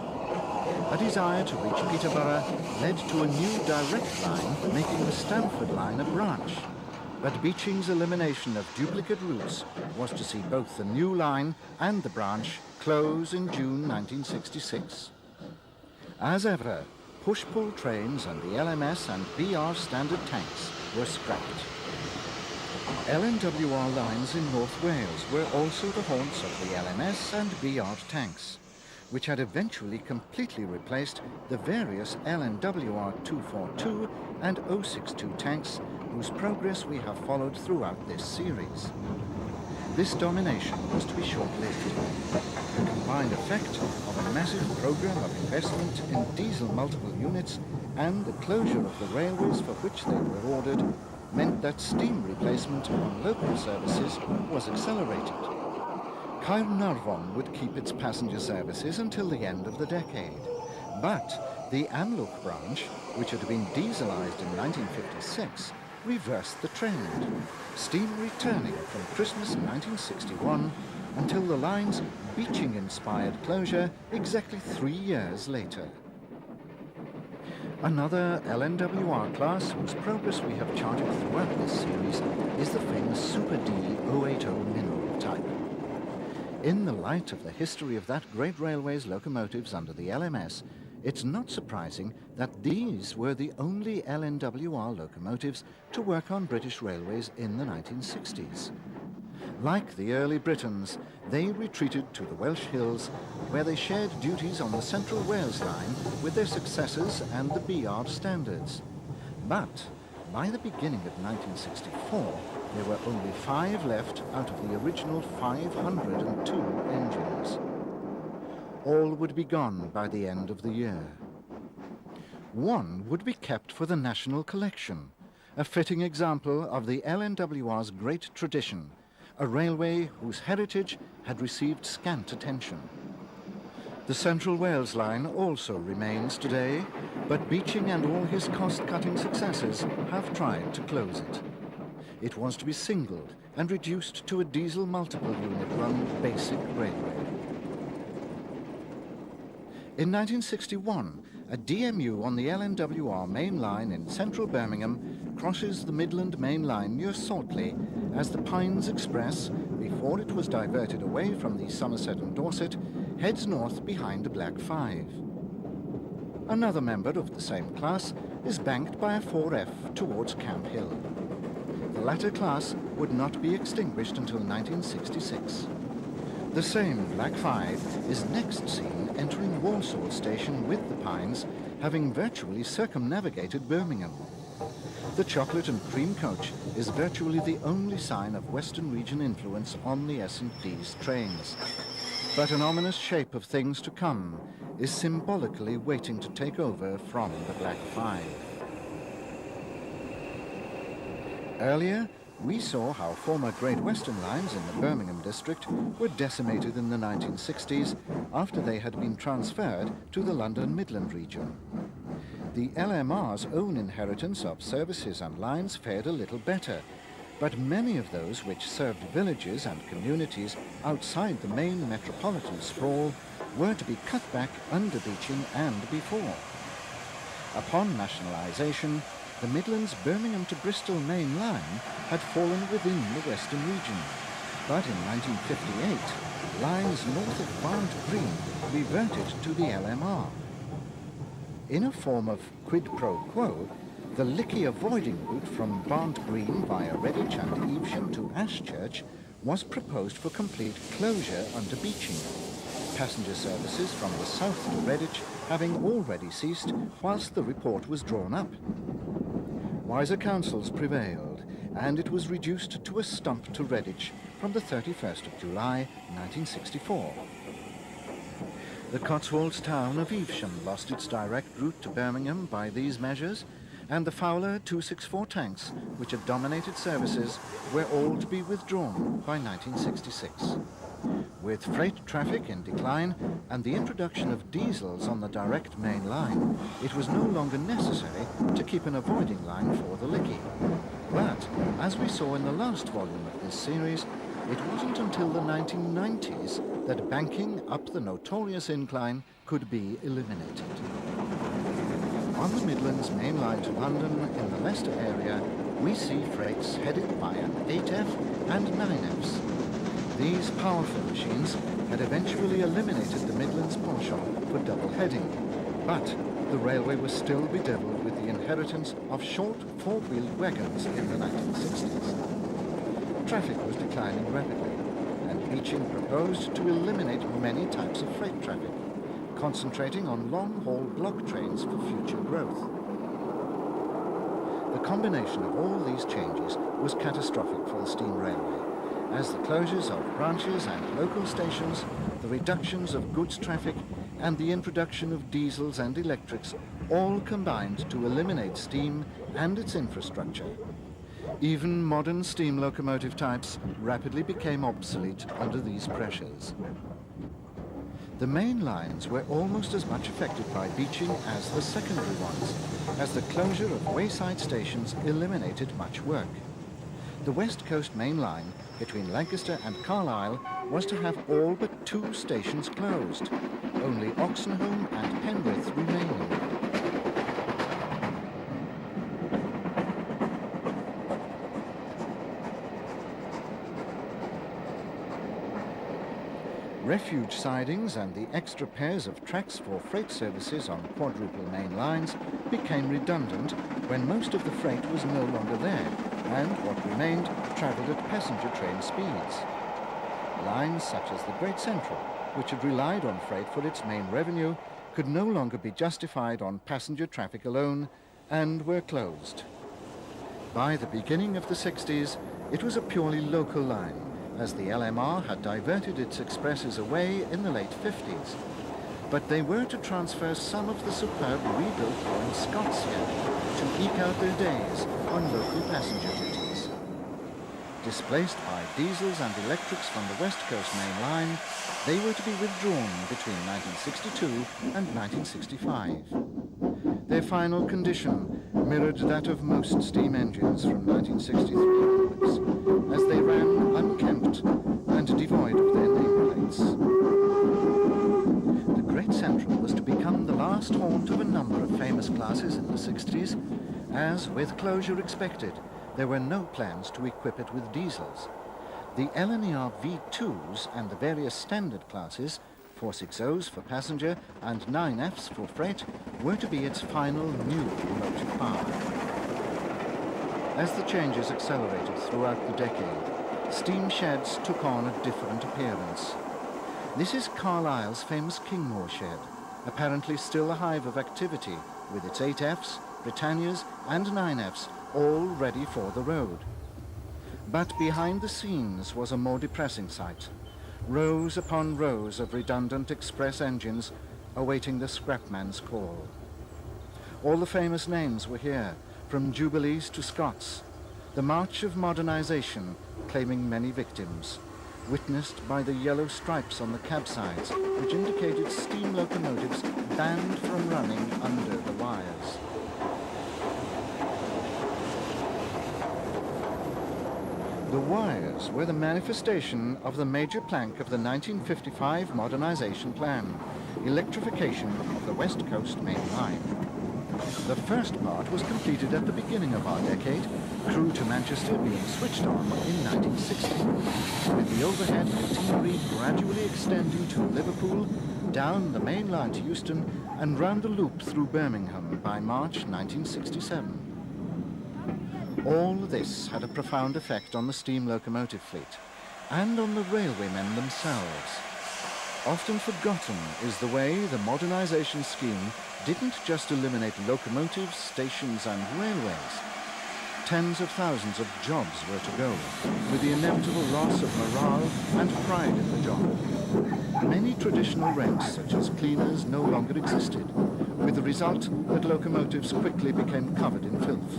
A desire to reach Peterborough led to a new direct line, making the Stamford line a branch. But Beeching's elimination of duplicate routes was to see both the new line and the branch close in June 1966. As ever, push-pull trains and the LMS and BR standard tanks were scrapped. LNWR lines in North Wales were also the haunts of the LMS and BR tanks, which had eventually completely replaced the various LNWR 242 and 062 tanks whose progress we have followed throughout this series. This domination was to be short-lived. The combined effect of a massive program of investment in diesel multiple units and the closure of the railways for which they were ordered meant that steam replacement on local services was accelerated. Caernarfon would keep its passenger services until the end of the decade, but the Amlwch branch, which had been dieselised in 1956, reversed the trend, steam returning from Christmas 1961 until the line's Beeching-inspired closure exactly 3 years later. Another LNWR class whose progress we have charted throughout this series is the famous Super D 080 mineral type. In the light of the history of that great railway's locomotives under the LMS, it's not surprising that these were the only LNWR locomotives to work on British railways in the 1960s. Like the early Britons, they retreated to the Welsh hills, where they shared duties on the Central Wales line with their successors and the BR standards. But by the beginning of 1964, there were only 5 left out of the original 502 engines. All would be gone by the end of the year. One would be kept for the National Collection, a fitting example of the LNWR's great tradition, a railway whose heritage had received scant attention. The Central Wales line also remains today, but Beeching and all his cost-cutting successors have tried to close it. It was to be singled and reduced to a diesel multiple unit run basic railway. In 1961, a DMU on the LNWR main line in central Birmingham crosses the Midland main line near Saltley as the Pines Express, before it was diverted away from the Somerset and Dorset, heads north behind a Black 5. Another member of the same class is banked by a 4F towards Camp Hill. The latter class would not be extinguished until 1966. The same Black 5 is next seen entering Walsall station with the Pines, having virtually circumnavigated Birmingham. The chocolate and cream coach is virtually the only sign of Western region influence on the S&D's trains. But an ominous shape of things to come is symbolically waiting to take over from the Black 5. Earlier, we saw how former Great Western lines in the Birmingham district were decimated in the 1960s after they had been transferred to the London Midland region. The LMR's own inheritance of services and lines fared a little better, but many of those which served villages and communities outside the main metropolitan sprawl were to be cut back under Beeching and before. Upon nationalisation, the Midland's Birmingham to Bristol main line had fallen within the Western region, but in 1958, lines north of Barnt Green reverted to the LMR. In a form of quid pro quo, the Lickey avoiding route from Barnt Green via Redditch and Evesham to Ashchurch was proposed for complete closure under Beeching, passenger services from the south to Redditch having already ceased whilst the report was drawn up. Wiser counsels prevailed, and it was reduced to a stump to Redditch from the 31st of July 1964. The Cotswolds town of Evesham lost its direct route to Birmingham by these measures, and the Fowler 264 tanks, which had dominated services, were all to be withdrawn by 1966. With freight traffic in decline and the introduction of diesels on the direct main line, it was no longer necessary to keep an avoiding line for the Lickey. But, as we saw in the last volume of this series, it wasn't until the 1990s that banking up the notorious incline could be eliminated. On the Midland's main line to London in the Leicester area, we see freights headed by an 8F and 9Fs. These powerful machines had eventually eliminated the Midland's penchant for double heading, but the railway was still bedeviled with the inheritance of short four-wheeled wagons in the 1960s. Traffic was declining rapidly, and Beeching proposed to eliminate many types of freight traffic, concentrating on long-haul block trains for future growth. The combination of all these changes was catastrophic for the steam railway, as the closures of branches and local stations, the reductions of goods traffic, and the introduction of diesels and electrics all combined to eliminate steam and its infrastructure. Even modern steam locomotive types rapidly became obsolete under these pressures. The main lines were almost as much affected by Beeching as the secondary ones, as the closure of wayside stations eliminated much work. The West Coast main line between Lancaster and Carlisle was to have all but 2 stations closed, only Oxenholme and Penrith remaining. Refuge sidings and the extra pairs of tracks for freight services on quadruple main lines became redundant when most of the freight was no longer there, and what remained travelled at passenger train speeds. Lines such as the Great Central, which had relied on freight for its main revenue, could no longer be justified on passenger traffic alone and were closed. By the beginning of the 60s, it was a purely local line, as the LMR had diverted its expresses away in the late 50s. But they were to transfer some of the superb rebuilt line Scotsman to eke out their days on local passenger duties. Displaced by diesels and electrics from the West Coast main line, they were to be withdrawn between 1962 and 1965. Their final condition mirrored that of most steam engines from 1963 onwards, as they ran unkempt and devoid of their nameplates. The Great Central was to become the last haunt of a number of famous classes in the 60s, as, with closure expected, there were no plans to equip it with diesels. The LNER V2s and the various standard classes, 460s for passenger and 9Fs for freight, were to be its final new motive power. As the changes accelerated throughout the decade, steam sheds took on a different appearance. This is Carlisle's famous Kingmore shed, apparently still a hive of activity, with its 8Fs, Britannias and 9Fs all ready for the road. But behind the scenes was a more depressing sight. Rows upon rows of redundant express engines awaiting the scrapman's call. All the famous names were here, from Jubilees to Scots. The march of modernization claiming many victims, witnessed by the yellow stripes on the cab sides, which indicated steam locomotives banned from running under the wires. The wires were the manifestation of the major plank of the 1955 modernization plan, electrification of the West Coast main line. The first part was completed at the beginning of our decade, Crewe to Manchester being switched on in 1960, with the overhead catenary gradually extending to Liverpool, down the main line to Euston, and round the loop through Birmingham by March 1967. All this had a profound effect on the steam locomotive fleet and on the railwaymen themselves. Often forgotten is the way the modernization scheme didn't just eliminate locomotives, stations and railways. Tens of thousands of jobs were to go, with the inevitable loss of morale and pride in the job. Many traditional ranks, such as cleaners, no longer existed, with the result that locomotives quickly became covered in filth.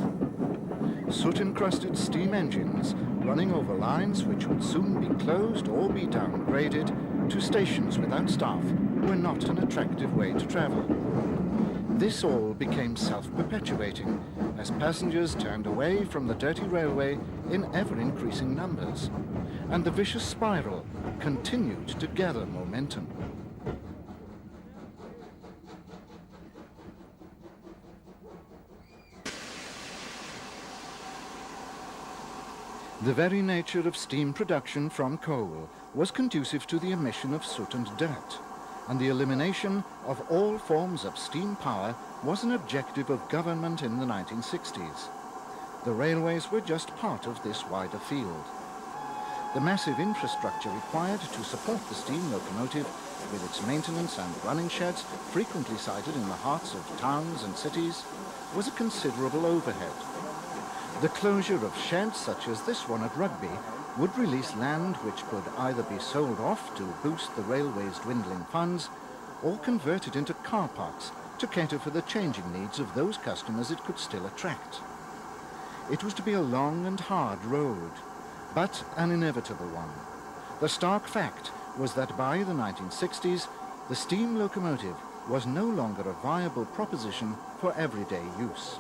Soot-encrusted steam engines running over lines which would soon be closed or be downgraded to stations without staff were not an attractive way to travel. This all became self-perpetuating as passengers turned away from the dirty railway in ever-increasing numbers, and the vicious spiral continued to gather momentum. The very nature of steam production from coal was conducive to the emission of soot and dirt, and the elimination of all forms of steam power was an objective of government in the 1960s. The railways were just part of this wider field. The massive infrastructure required to support the steam locomotive, with its maintenance and running sheds frequently sited in the hearts of towns and cities, was a considerable overhead. The closure of sheds such as this one at Rugby would release land which could either be sold off to boost the railway's dwindling funds or converted into car parks to cater for the changing needs of those customers it could still attract. It was to be a long and hard road, but an inevitable one. The stark fact was that by the 1960s, the steam locomotive was no longer a viable proposition for everyday use.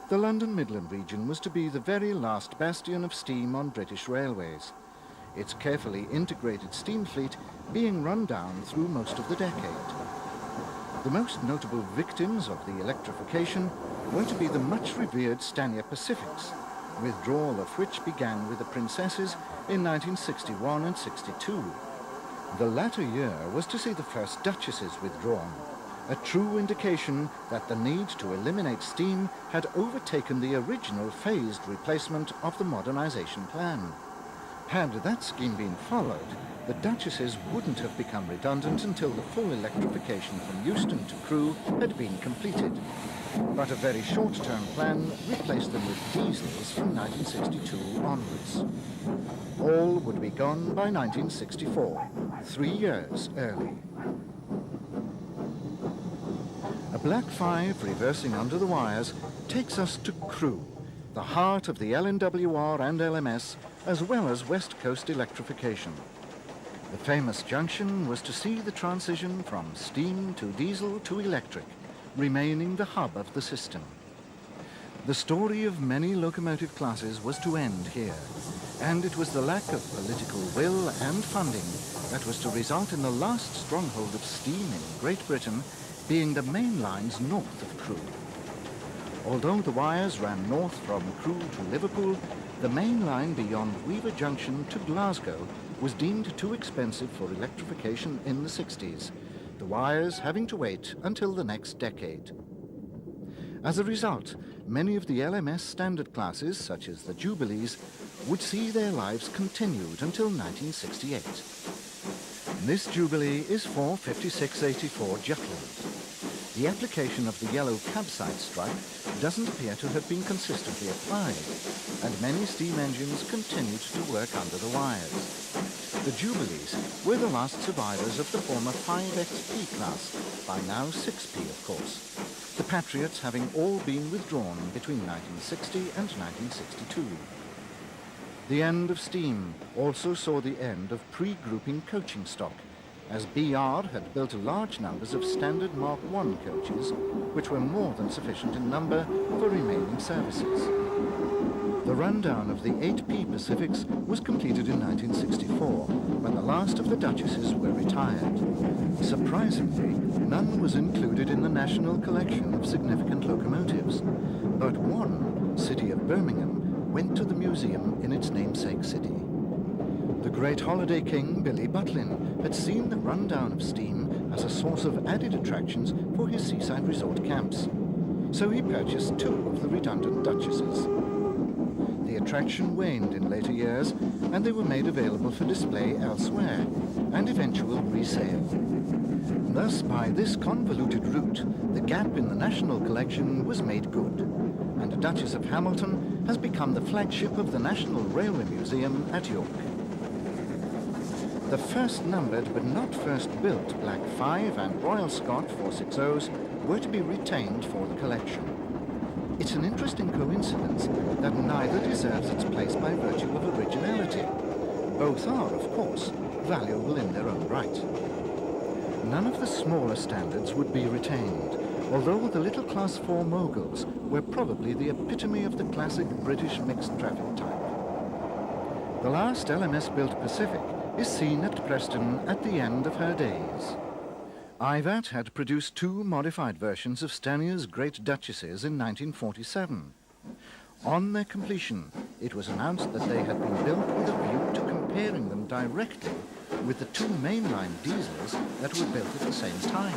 The London Midland region was to be the very last bastion of steam on British railways, its carefully integrated steam fleet being run down through most of the decade. The most notable victims of the electrification were to be the much revered S&D Pacifics, withdrawal of which began with the Princesses in 1961 and 62. The latter year was to see the first Duchesses withdrawn, a true indication that the need to eliminate steam had overtaken the original phased replacement of the modernization plan. Had that scheme been followed, the Duchesses wouldn't have become redundant until the full electrification from Euston to Crewe had been completed. But a very short-term plan replaced them with diesels from 1962 onwards. All would be gone by 1964, 3 years early. A Black 5 reversing under the wires takes us to Crewe, the heart of the LNWR and LMS, as well as West Coast electrification. The famous junction was to see the transition from steam to diesel to electric, remaining the hub of the system. The story of many locomotive classes was to end here, and it was the lack of political will and funding that was to result in the last stronghold of steam in Great Britain being the main lines north of Crewe. Although the wires ran north from Crewe to Liverpool, the main line beyond Weaver Junction to Glasgow was deemed too expensive for electrification in the 60s, the wires having to wait until the next decade. As a result, many of the LMS standard classes, such as the Jubilees, would see their lives continued until 1968. This Jubilee is 45684 Jutland. The application of the yellow cabsite stripe doesn't appear to have been consistently applied, and many steam engines continued to work under the wires. The Jubilees were the last survivors of the former 5XP class, by now 6P of course, the Patriots having all been withdrawn between 1960 and 1962. The end of steam also saw the end of pre-grouping coaching stock, as BR had built large numbers of standard Mark I coaches, which were more than sufficient in number for remaining services. The rundown of the 8P Pacifics was completed in 1964, when the last of the Duchesses were retired. Surprisingly, none was included in the National Collection of Significant Locomotives, but one, City of Birmingham, went to the museum in its namesake city. The great holiday king, Billy Butlin, had seen the rundown of steam as a source of added attractions for his seaside resort camps, so he purchased 2 of the redundant Duchesses. The attraction waned in later years, and they were made available for display elsewhere, and eventual resale. Thus, by this convoluted route, the gap in the national collection was made good, and the Duchess of Hamilton has become the flagship of the National Railway Museum at York. The first numbered but not first built Black 5 and Royal Scot 460s were to be retained for the collection. It's an interesting coincidence that neither deserves its place by virtue of originality. Both are, of course, valuable in their own right. None of the smaller standards would be retained, although the little Class 4 moguls were probably the epitome of the classic British mixed traffic type. The last LMS-built Pacific is seen at Preston at the end of her days. IVAT had produced 2 modified versions of Stannier's Great Duchesses in 1947. On their completion, it was announced that they had been built with a view to comparing them directly with the 2 mainline diesels that were built at the same time.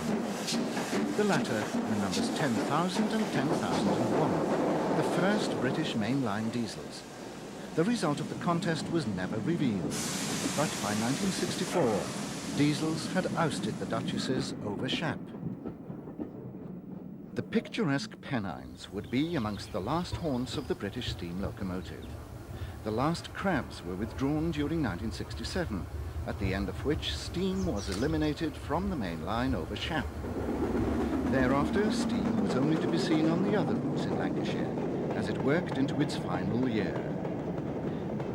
The latter, the numbers 10,000 and 10,001, the first British mainline diesels. The result of the contest was never revealed, but by 1964, diesels had ousted the Duchesses over Shap. The picturesque Pennines would be amongst the last haunts of the British steam locomotive. The last crabs were withdrawn during 1967, at the end of which steam was eliminated from the main line over Shap. Thereafter, steam was only to be seen on the other routes in Lancashire, as it worked into its final year.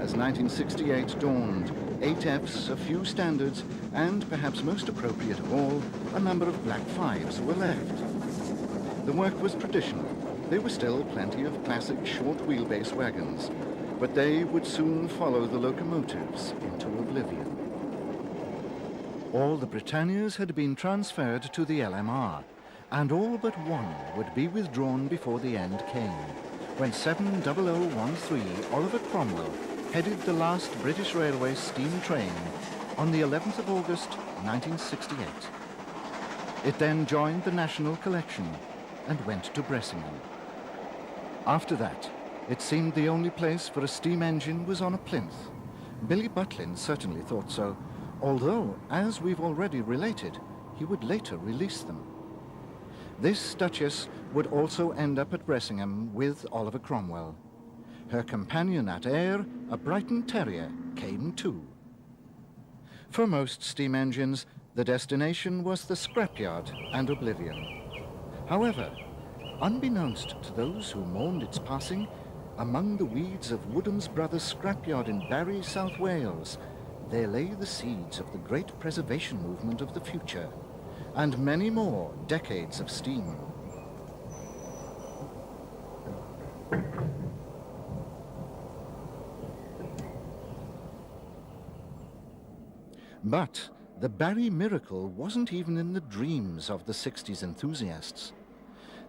As 1968 dawned, 8 Fs, a few standards, and perhaps most appropriate of all, a number of Black 5s were left. The work was traditional. There were still plenty of classic short wheelbase wagons, but they would soon follow the locomotives into oblivion. All the Britannias had been transferred to the LMR, and all but one would be withdrawn before the end came, when 70013 Oliver Cromwell headed the last British Railway steam train on the 11th of August, 1968. It then joined the National Collection and went to Bressingham. After that, it seemed the only place for a steam engine was on a plinth. Billy Butlin certainly thought so, although, as we've already related, he would later release them. This Duchess would also end up at Bressingham with Oliver Cromwell. Her companion at Ayr, a Brighton Terrier, came too. For most steam engines, the destination was the scrapyard and oblivion. However, unbeknownst to those who mourned its passing, among the weeds of Woodham's Brothers' scrapyard in Barry, South Wales, there lay the seeds of the great preservation movement of the future, and many more decades of steam. But the Barry miracle wasn't even in the dreams of the 60s enthusiasts.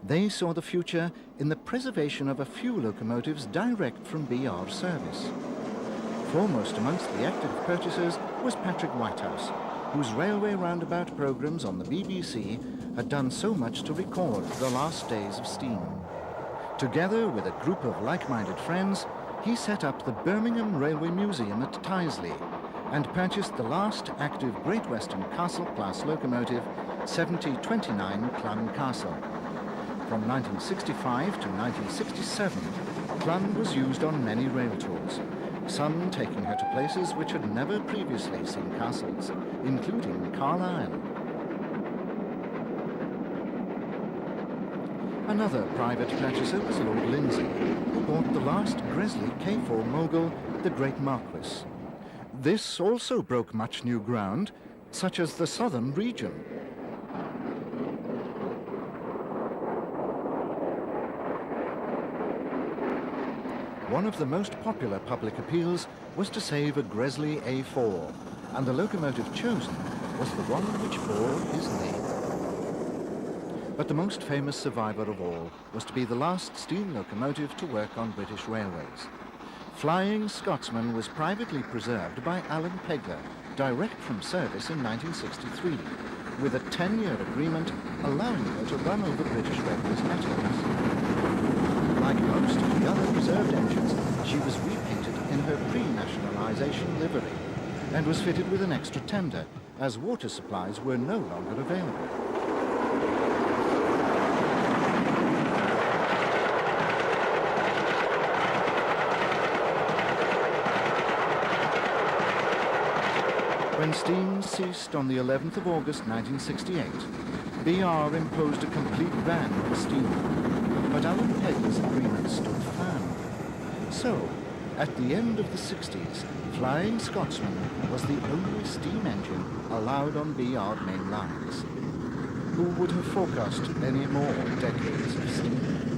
They saw the future in the preservation of a few locomotives direct from BR service. Foremost amongst the active purchasers was Patrick Whitehouse, whose railway roundabout programs on the BBC had done so much to record the last days of steam. Together with a group of like-minded friends, he set up the Birmingham Railway Museum at Tyseley and purchased the last active Great Western Castle-class locomotive, 7029 Clun Castle. From 1965 to 1967, Clun was used on many rail tours, some taking her to places which had never previously seen castles, including Carlisle. Another private purchaser was Lord Lindsay, who bought the last Gresley K4 mogul, the Great Marquis. This also broke much new ground, such as the southern region. One of the most popular public appeals was to save a Gresley A4, and the locomotive chosen was the one which bore his name. But the most famous survivor of all was to be the last steam locomotive to work on British railways. Flying Scotsman was privately preserved by Alan Pegler, direct from service in 1963, with a 10-year agreement allowing her to run over British Railways networks. Like most of the other preserved engines, she was repainted in her pre-nationalisation livery and was fitted with an extra tender, as water supplies were no longer available. When steam ceased on the 11th of August 1968, BR imposed a complete ban on steam. but Alan Pegler's agreement stood firm. So, at the end of the 60s, Flying Scotsman was the only steam engine allowed on B-yard main lines. Who would have forecast any more decades of steam?